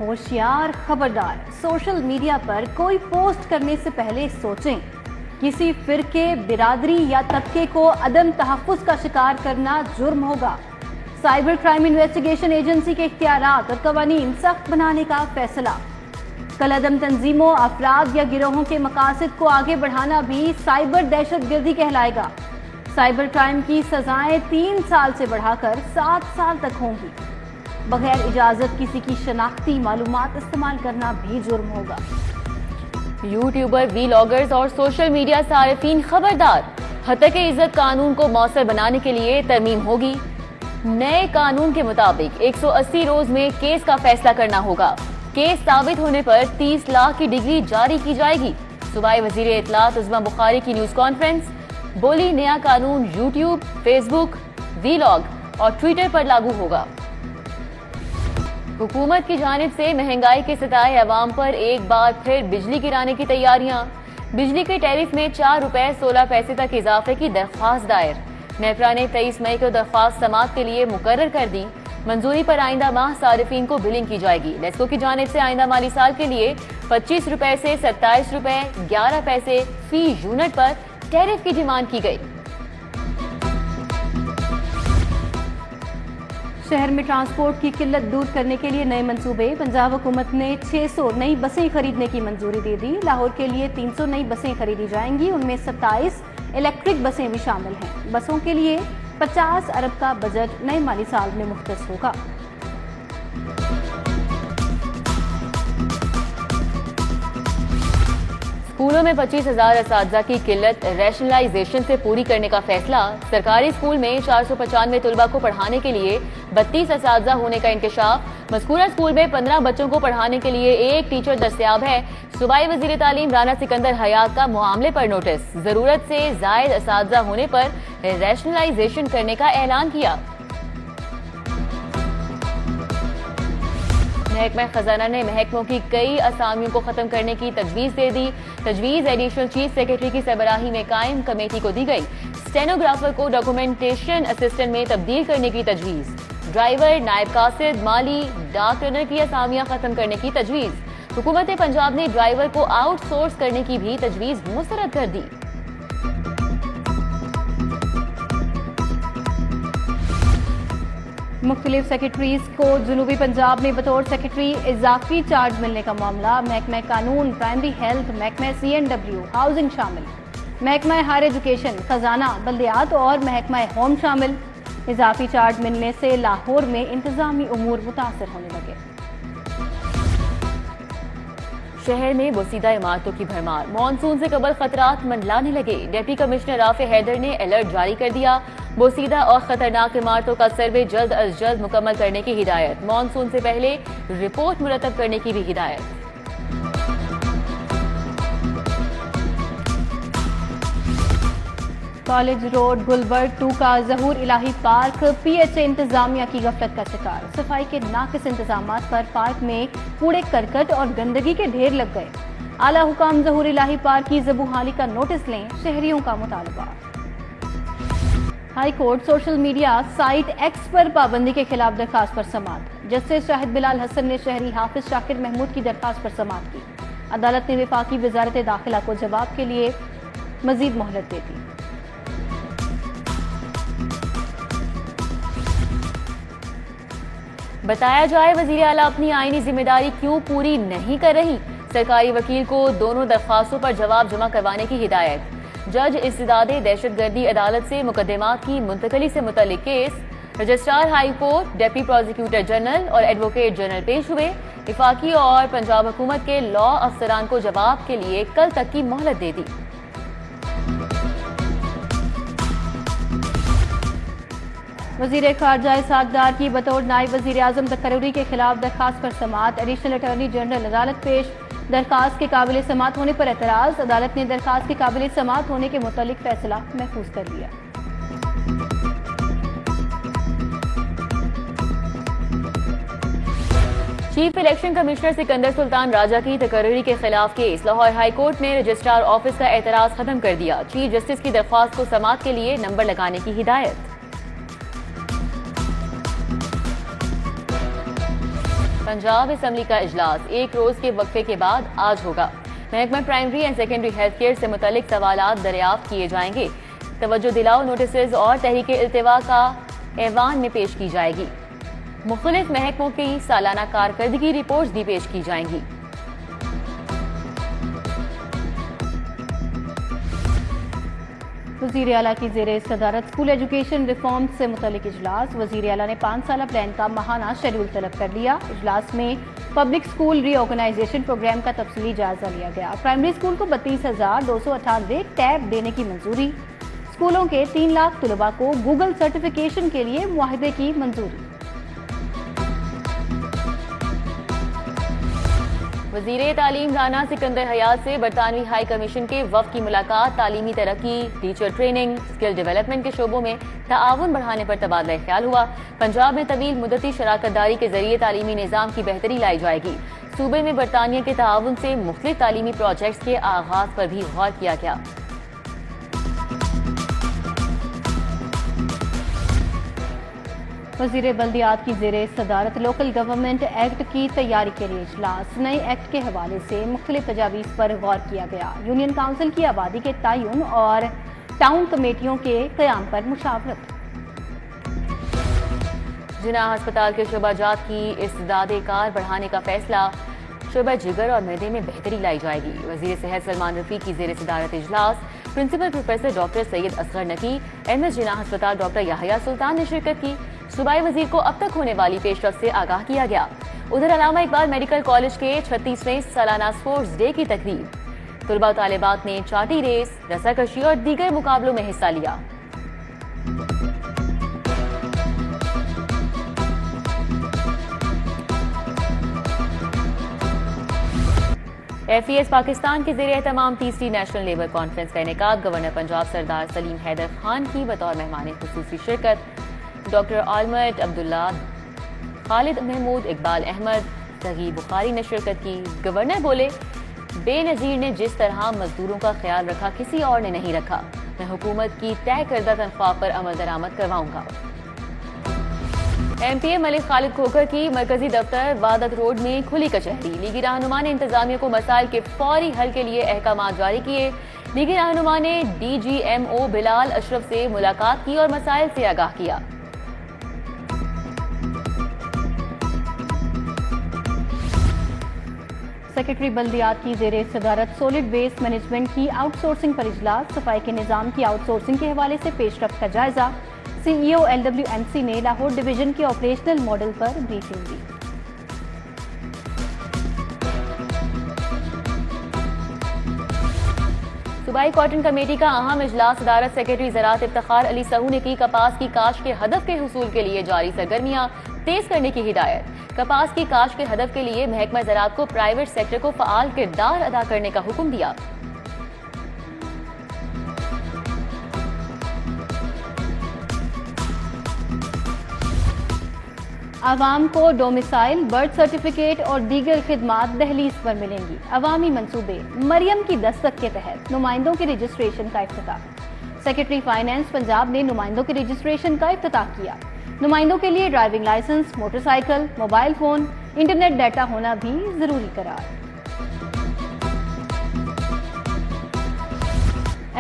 होशियार खबरदार, social media पर कोई पोस्ट करने से पहले सोचें। किसी फिरके, बिरादरी या तबके को अदम तहफ़्फ़ुज़ का शिकार करना जुर्म होगा। साइबर क्राइम इन्वेस्टिगेशन एजेंसी के इख्तियारात और कवानीन सख्त बनाने का फैसला। कलअदम तंजीमों, अफराद या गिरोहों के मकासद को आगे बढ़ाना भी साइबर दहशतगर्दी कहलाएगा। साइबर क्राइम की सजाएं 3 साल से बढ़ाकर 7 साल तक होंगी। बगैर इजाजत किसी की शनाख्ती मालूमात इस्तेमाल करना भी जुर्म होगा। यूट्यूबर, वीलॉगर्स और सोशल मीडिया सारिफीन खबरदार, हतक इज्जत कानून को मौसर बनाने के लिए तरमीम होगी। नए कानून के मुताबिक 180 रोज में केस का फैसला करना होगा। केस साबित होने पर 30 लाख की डिग्री जारी की जाएगी। सूबाई वजीर इत्तलात उस्मा बुखारी की न्यूज कॉन्फ्रेंस, बोली नया कानून यूट्यूब, फेसबुक, वीलॉग और ट्विटर पर लागू होगा। हुकूमत की जानिब से महंगाई के सताए अवाम पर एक बार फिर बिजली गिराने की तैयारियां। बिजली के टैरिफ में 4 रुपए 16 पैसे तक इजाफे की दरख्वास्त दायर। नेपरा ने 23 मई को दरख्वास्त समाअत के लिए मुकर्रर कर दी। मंजूरी पर आइंदा माह सारिफीन को बिलिंग की जाएगी। लेस्को की जानिब से आइंदा माली साल के लिए 25 रुपए से 27 रुपए 11 पैसे फी यूनिट पर टैरिफ की डिमांड की गई। शहर में ट्रांसपोर्ट की किल्लत दूर करने के लिए नए मंसूबे। पंजाब हुकूमत ने 600 नई बसें खरीदने की मंजूरी दे दी। लाहौर के लिए 300 नई बसें खरीदी जाएंगी, उनमें 27 इलेक्ट्रिक बसें भी शामिल हैं। बसों के लिए 50 अरब का बजट नए माली साल में मुख्तस होगा। स्कूलों में 25,000 असातिज़ा की किल्लत रैशनलाइजेशन से पूरी करने का फैसला। सरकारी स्कूल में 495 तलबा को पढ़ाने के लिए 32 असातिज़ा होने का इंकशाफ। मज़कूरा स्कूल में 15 बच्चों को पढ़ाने के लिए एक टीचर दस्तयाब है। सूबाई वज़ीर तालीम राना सिकंदर हयात का मामले पर नोटिस। जरूरत से जायद असातिज़ा होने पर रैशनलाइजेशन करने का ऐलान किया। महकमा खजाना ने महकमों की कई असामियों को खत्म करने की तजवीज दे दी। तजवीज एडिशनल चीफ सेक्रेटरी की सरबराही में कायम कमेटी को दी गई। स्टेनोग्राफर को डॉक्यूमेंटेशन असिस्टेंट में तब्दील करने की तजवीज। ड्राइवर, नायब कासिद, माली, डाक रनर की असामियां खत्म करने की तजवीज। हुकूमत पंजाब ने ड्राइवर को आउटसोर्स करने की भी तजवीज मुस्तरद कर दी। मुख्तलिफ सेक्रेटरीज को जनूबी पंजाब में बतौर सेक्रेटरी इजाफी चार्ज मिलने का मामला। महकमा कानून, प्राइमरी हेल्थ, महकमा CNW, हाउसिंग शामिल। महकमा हायर एजुकेशन, खजाना, बल्दियात और महकमा होम शामिल। इजाफी चार्ज मिलने से लाहौर में इंतजामी उमूर मुतासर होने लगे। शहर में बोसीदा इमारतों की भरमार। मानसून से कबल खतरात मंडलाने लगे। डिप्टी कमिश्नर राफे हैदर ने अलर्ट जारी कर दिया। बोसीदा और खतरनाक इमारतों का सर्वे जल्द अज जल्द मुकम्मल करने की हिदायत। मानसून से पहले रिपोर्ट मुरतब करने की भी हिदायत। कॉलेज रोड, गुलबर्ग 2 का ज़हूर इलाही पार्क PHA इंतजामिया की गफलत का शिकार। सफाई के नाकिस इंतजामात पर पार्क में कूड़े करकट और गंदगी के ढेर लग गए। आला हुकाम ज़हूर इलाही पार्क की ज़बूहाली का नोटिस लें, शहरियों का मुतालबा। High court social media site X पर पाबंदी के खिलाफ दरखास्त पर समाअत। जस्टिस शाहिद बिलाल हसन ने शहरी हाफिज शाकिर महमूद की दरखास्त पर समाअत की। अदालत ने वफाकी वजारत दाखिला को जवाब के लिए मजीद मोहलत दे दी। बताया जाए वजीर आला अपनी आईनी जिम्मेदारी क्यों पूरी नहीं कर रही। सरकारी वकील को दोनों दरख्वास्तों पर जवाब जमा करवाने की हिदायत। जज इस्तिदादे दहशतगर्दी अदालत से मुकदमात की मुंतकली से मुतल्लिक case. Registrar high court, deputy prosecutor general और एडवोकेट जनरल पेश हुए। वफाकी और पंजाब हुकूमत के लॉ अफसरान को जवाब के लिए कल तक की मोहलत दे दी। वजीर खारजा इसहाक डार की बतौर नायब वजीर आजम तकर्री के खिलाफ दरखास्त पर समाअत। एडिशनल अटॉर्नी जनरल अदालत पेश। दरखास्त के काबिल समाअत होने पर एतराज। अदालत ने दरखास्त के काबिल समाअत होने के मुतालिक फैसला महफूज कर लिया। Chief election commissioner Sikandar Sultan Raja की तकर्री के खिलाफ केस। लाहौर हाई कोर्ट ने रजिस्ट्रार ऑफिस का एतराज खत्म कर दिया। चीफ जस्टिस की दरख्वास्त को समाअत के लिए नंबर लगाने की हिदायत। पंजाब असम्बली का इजलास 1 रोज के वक्फे के बाद आज होगा। महकमा primary and secondary health care से मुतल्लिक सवालात दरियाफ्त किए जाएंगे। तवज्जो दिलाओ नोटिस और तहरीक इल्तिवा का ऐवान में पेश की जाएगी। मुख्तलिफ महकमों की सालाना कारकर्दगी रिपोर्ट्स भी पेश की जाएंगी। वज़ीर आला की ज़ेरे सदारत स्कूल एजुकेशन रिफॉर्म से मुतल्लिक इजलास। वज़ीर आला ने 5 साला प्लान का माहाना शेड्यूल तलब कर लिया। इजलास में पब्लिक स्कूल रीऑर्गेनाइजेशन प्रोग्राम का तफसीली जायजा लिया गया। प्राइमरी स्कूल को 32,298 टैब देने की मंजूरी। स्कूलों के 3 लाख तलबा को गूगल सर्टिफिकेशन के लिए मुआहदे की मंजूरी। वज़ीर तालीम राना सिकंदर हयात से बरतानवी हाई कमीशन के वफ़द की मुलाकात। तालीमी तरक्की, टीचर ट्रेनिंग, स्किल डेवलपमेंट के शोबों में ताआवुन बढ़ाने पर तबादला ख्याल हुआ। पंजाब में तवील मुद्दती शराकतदारी के जरिए तालीमी निज़ाम की बेहतरी लाई जाएगी। सूबे में बरतानिया के ताआवुन से मुख्तलिफ तालीमी प्रोजेक्ट्स के आगाज पर भी गौर किया गया। वज़ीर बल्दियात की ज़ेरे सदारत लोकल गवर्नमेंट एक्ट की तैयारी के लिए इजलास। नए एक्ट के हवाले से मुख्तलिफ तजावीज़ पर गौर किया गया। यूनियन काउंसिल की आबादी के तयन और टाउन कमेटियों के क़याम पर मुशावरत। जिना अस्पताल के शोबाजात की इस्तिदाद कार बढ़ाने का फैसला। शोबा जिगर और मैदे में बेहतरी लाई जाएगी। वज़ीर सेहत सलमान रफीक की ज़ेरे सदारत इजलास। Principal professor doctor Syed Asghar Naqi, MS जिना अस्पताल डॉक्टर याहिया सुल्तान ने शिरकत की। सूबाई वजीर को अब तक होने वाली पेशरफ से आगाह किया गया। उधर अल्लामा इकबाल मेडिकल कॉलेज के 36वें सालाना स्पोर्ट्स डे की तकरीब। तुलबा तालिबात ने चाटी रेस, रस्साकशी और दीगर मुकाबलों में हिस्सा लिया। FES पाकिस्तान के ज़ेरे एहतमाम 3री नेशनल लेबर कॉन्फ्रेंस का इनेकाद। गवर्नर पंजाब सरदार सलीम हैदर खान की बतौर मेहमान खुसूसी शिरकत। डॉक्टर आलमट अब्दुल्ला, खालिद महमूद, इकबाल अहमद, तगी बुखारी ने शिरकत की। गवर्नर बोले, बेनजीर ने जिस तरह मजदूरों का ख्याल रखा किसी और ने नहीं रखा। मैं हुकूमत की तय करदा तनख्वाह पर अमल दरामद करवाऊंगा। MPA मलिक खालिद खोखर की मरकजी दफ्तर वादत रोड में खुली कचहरी। लीगी रहनुमा ने इंतजामिया को मसाइल के फौरी हल के लिए अहकाम जारी किए। लीगी रहनुमा ने DGMO बिलाल अशरफ से मुलाकात की और मसाइल से आगाह किया। सेक्रेटरी बल्दियात की ज़ेरे सदारत सॉलिड वेस्ट मैनेजमेंट की आउटसोर्सिंग पर इजलास। सफाई के निज़ाम की आउटसोर्सिंग के हवाले से पेशरफ्त का जायजा। CEO LWMC ने लाहौर डिवीजन के ऑपरेशनल मॉडल पर ब्रीफिंग दी। सूबाई कॉटन कमेटी का अहम इजलास सदारत सेक्रेटरी ज़राअत इफ्तिखार अली सहू ने की। कपास की काश्त के हदफ के हुसूल के लिए जारी सरगर्मियां तेज करने की हिदायत। कपास की काश्त के हदफ के लिए महकमा ज़राअत को प्राइवेट सेक्टर को फ़आल किरदार अदा करने का हुक्म दिया। आवाम को डोमिसाइल, बर्थ सर्टिफिकेट और दीगर खिदमात दहलीज पर मिलेंगी। अवामी मंसूबे मरियम की दस्तक के तहत नुमाइंदों के रजिस्ट्रेशन का इफ्तिताह। सेक्रेटरी फाइनेंस पंजाब ने नुमाइंदों के रजिस्ट्रेशन का इफ्तिताह किया। नुमाइंदों के लिए driving licence, motorcycle, mobile phone, internet data होना भी जरूरी करार।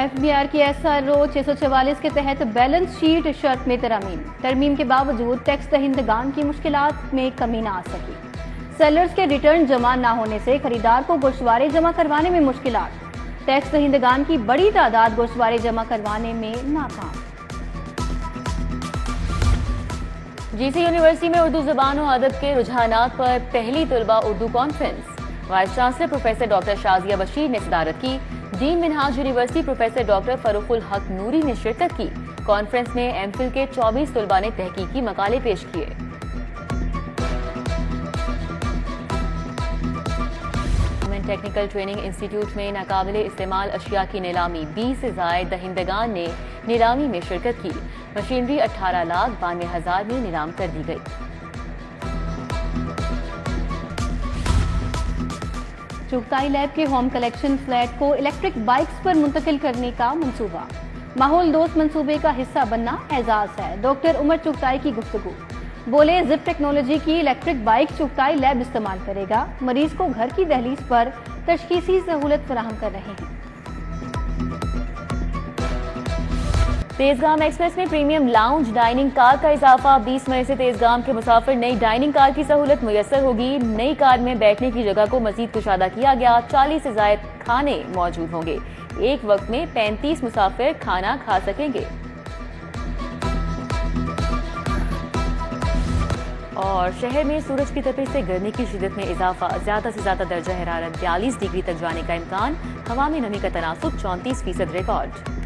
FBR की SRO 644 के तहत बैलेंस शीट शर्त में तरमीम के बावजूद टैक्स दहिंदगान की मुश्किलात में कमी न आ सकी। सेलर्स के रिटर्न जमा न होने से खरीदार को गोश्तवारे जमा करवाने में मुश्किलात। टैक्स दहिंदगान की बड़ी तादाद गोश्तवारे जमा करवाने में नाकाम। GC यूनिवर्सिटी में उर्दू ज़बान और अदब के रुझानात पर पहली तुलबा Urdu conference. Vice chancellor professor doctor Shazia Bashir ने सदारत की। Dean Minhaj university professor doctor Farooqul Haq Noori ने शिरकत की। कॉन्फ्रेंस में MPhil के 24 तुलबा ने तहकीकी मकाले पेश किए। टेक्निकल ट्रेनिंग इंस्टीट्यूट में नाकाबिले इस्तेमाल अशिया की नीलामी। 20 से जायद दहिंदगान ने नीलामी में शिरकत की। मशीनरी 18,92,000 में नीलाम कर दी गई। चुगताई लैब के होम कलेक्शन फ्लैट को इलेक्ट्रिक बाइक्स पर मुंतकिल करने का मंसूबा। माहौल दोस्त मंसूबे का हिस्सा बनना एजाज है। डॉक्टर उमर चुगताई की गुफ्तगू। बोले जिप टेक्नोलॉजी की इलेक्ट्रिक बाइक चुगताई लैब इस्तेमाल करेगा। मरीज को घर की दहलीज पर तशखीसी सहूलत फराहम कर रहे हैं। तेजगाम एक्सप्रेस में प्रीमियम लाउंज डाइनिंग कार का इजाफा। 20 मई से तेजगाम के मुसाफिर नई डाइनिंग कार की सहूलत मुयस्सर होगी। नई कार में बैठने की जगह को मजीद कुशादा किया गया। 40 से ज्यादा खाने मौजूद होंगे। एक वक्त में 35 मुसाफिर खाना खा सकेंगे। और शहर में सूरज की तपिश से गर्मी की शिद्दत में इजाफा। ज्यादा से ज्यादा दर्जा हरारत 42 डिग्री तक जाने का इम्कान। हवा में नमी का तनासुब 34% रिकॉर्ड।